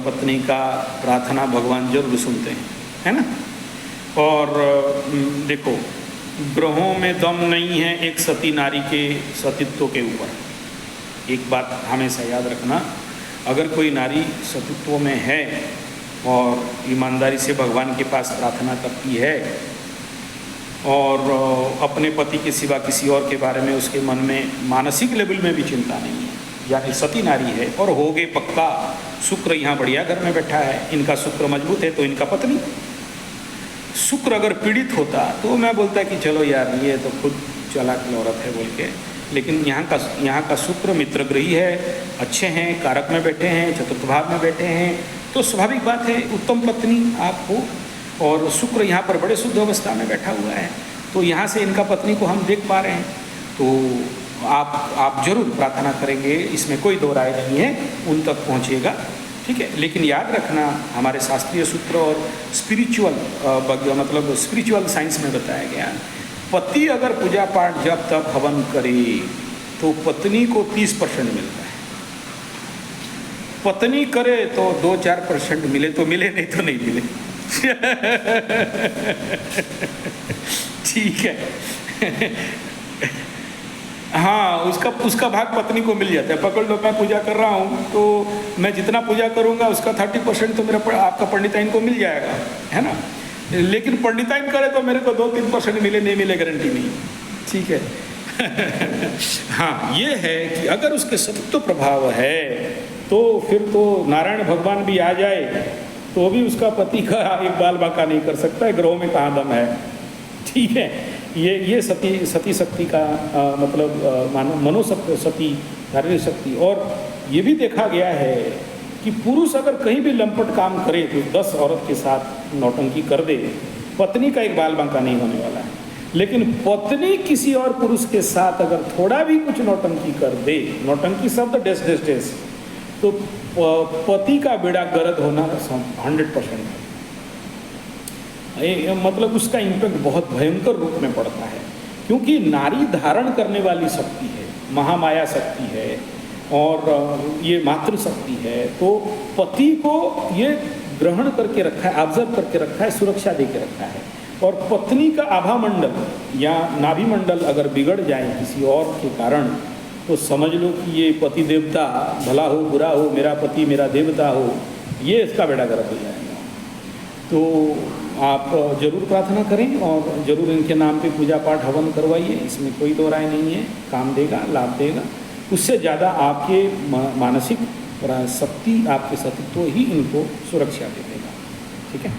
पत्नी का प्रार्थना भगवान जरूर सुनते हैं, है ना। और देखो, ग्रहों में दम नहीं है एक सती नारी के सतीत्व के ऊपर। एक बात हमेशा याद रखना, अगर कोई नारी सतीत्व में है और ईमानदारी से भगवान के पास प्रार्थना करती है और अपने पति के सिवा किसी और के बारे में उसके मन में मानसिक लेवल में भी चिंता नहीं है, यानी सती नारी है, और हो गए पक्का, शुक्र यहाँ बढ़िया घर में बैठा है, इनका शुक्र मजबूत है, तो इनका पत्नी। शुक्र अगर पीड़ित होता तो मैं बोलता कि चलो यार ये तो खुद चालाक औरत है बोल के, लेकिन यहाँ का शुक्र मित्रग्रही है, अच्छे हैं, कारक में बैठे हैं, चतुर्थ भाव में बैठे हैं, तो स्वाभाविक बात है उत्तम पत्नी आपको। और शुक्र यहाँ पर बड़े शुद्ध अवस्था में बैठा हुआ है, तो यहाँ से इनका पत्नी को हम देख पा रहे हैं। तो आप जरूर प्रार्थना करेंगे, इसमें कोई दो राय नहीं है, उन तक पहुँचिएगा, ठीक है। लेकिन याद रखना, हमारे शास्त्रीय सूत्र और स्पिरिचुअल मतलब स्पिरिचुअल साइंस में बताया गया, पति अगर पूजा पाठ जब तक हवन करे तो पत्नी को 30% मिलता है, पत्नी करे तो 2-4% मिले तो मिले, नहीं तो नहीं मिले। ठीक है। हाँ, उसका भाग पत्नी को मिल जाता है। पकड़ लो, मैं पूजा कर रहा हूँ तो मैं जितना पूजा करूँगा उसका 30% तो मेरा आपका पंडिताइन को मिल जाएगा, है ना। लेकिन पंडिताइन करे तो मेरे को 2-3% मिले, नहीं मिले गारंटी नहीं, ठीक है। हाँ, ये है कि अगर उसके सत्व प्रभाव है तो फिर तो नारायण भगवान भी आ जाए तो भी उसका पति का एक बाल बाका नहीं कर सकता है, ग्रहों में कहाँ दम है, ठीक है। ये सती शक्ति का मतलब मनोशक्ति, सती शारीरिक शक्ति। और ये भी देखा गया है कि पुरुष अगर कहीं भी लंपट काम करे तो 10 औरत के साथ नौटंकी कर दे, पत्नी का एक बाल बांका नहीं होने वाला है। लेकिन पत्नी किसी और पुरुष के साथ अगर थोड़ा भी कुछ नौटंकी कर दे, नौटंकी शब्द डेस, तो पति का बेड़ा गर्द होना 100% है। मतलब उसका इम्पैक्ट बहुत भयंकर रूप में पड़ता है, क्योंकि नारी धारण करने वाली शक्ति है, महामाया शक्ति है और ये मातृशक्ति है। तो पति को ये ग्रहण करके रखा है, ऑब्जर्व करके रखा है, सुरक्षा दे के रखा है। और पत्नी का आभा मंडल या नाभि मंडल अगर बिगड़ जाए किसी और के कारण, तो समझ लो कि ये पति देवता, भला हो बुरा हो, मेरा पति मेरा देवता हो, ये इसका बेड़ा गर्क हो जाएगा। तो आप जरूर प्रार्थना करें और जरूर इनके नाम पे पूजा पाठ हवन करवाइए, इसमें कोई दो राय नहीं है, काम देगा, लाभ देगा। उससे ज़्यादा आपके मानसिक शक्ति, आपके सतीत्व ही इनको सुरक्षा दे देगा, ठीक है।